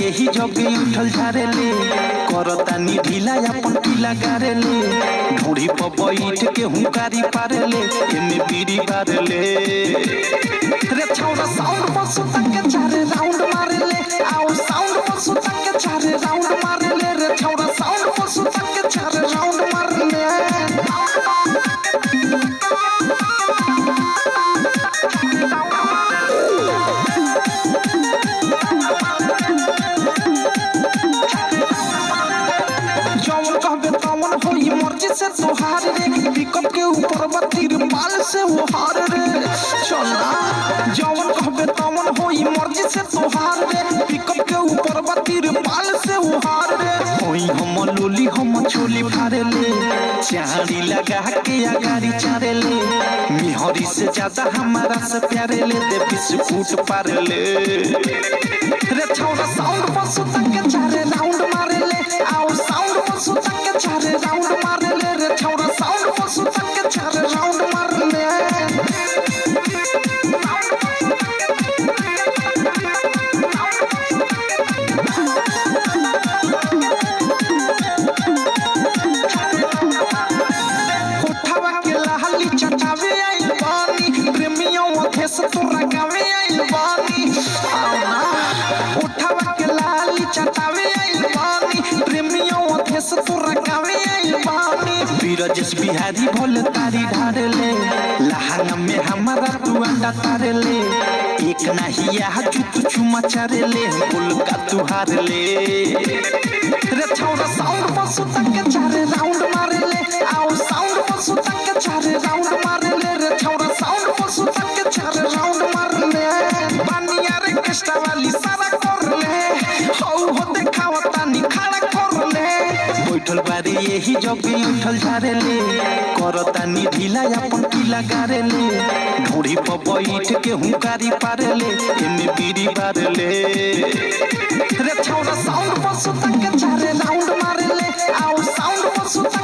यही जगे उठल झारेले करतानी ढीला अपन पीला गारेले ढूढ़ी पर बैठ के हुंकारी पारेले एमे बीड़ी बारेले रे छौड़ा साउंड पर सुता के चारे राउंड मारेले आओ साउंड पर सुता के चारे राउंड मारेले रे छौड़ा साउंड पर सुता के चारे राउंड मारेले मर्जी से तोहार रे पिकअप के ऊपर बत्तीर पाल से वो हार रे चला जवन कहबे तमन होई मर्जी से तोहार रे पिकअप के ऊपर बत्तीर पाल से वो हार रे होई हम लोली हम छोली फारेले चाड़ी लगा के आगारी चारेले मिहरी से ज्यादा हमारा से प्यारेले दे बिस्कुट पारेले रे छौड़ा साउंड पर सुता के चारे राउंड मारेले आओ साउंड पर सुता के चारे राउंड मारेले रे छौड़ा साउंड पर सुता के चारे राउंड मारेले उठावा के लहली चटावे आइल बानी प्रेमियों अखेस तोरा गावे आइल बानी उठावा के लहली चटावे आइल बानी प्रेमियों अखेस तोरा गावे आइल बानी बीरजस बिहारी भोल तारी ढारेले लहंगा में हमारा तू अंडा तारेले एक नहीं यह जुत चुमा चारेले बोल का तू हारेले रे छौड़ा साउंड पर सुता के चारे राउंड मारेले आओ साउंड पर सुता के चारे राउंड मारेले रे छौड़ा साउंड पर सुता के चारे राउंड मारेले बानिया रे कष्टा वाली सारा करले हो देखावता नि खड़ा करले बैठल बारे यही जगे उठल झारेले करतानी ढीला अपन पीला गारेले ढूढ़ी पर बैठ के हुंकारी पारेले एमे बीड़ी बारेले रे छौड़ा साउंड पर सुता के चारे राउंड मारेले आओ साउंड पर सुता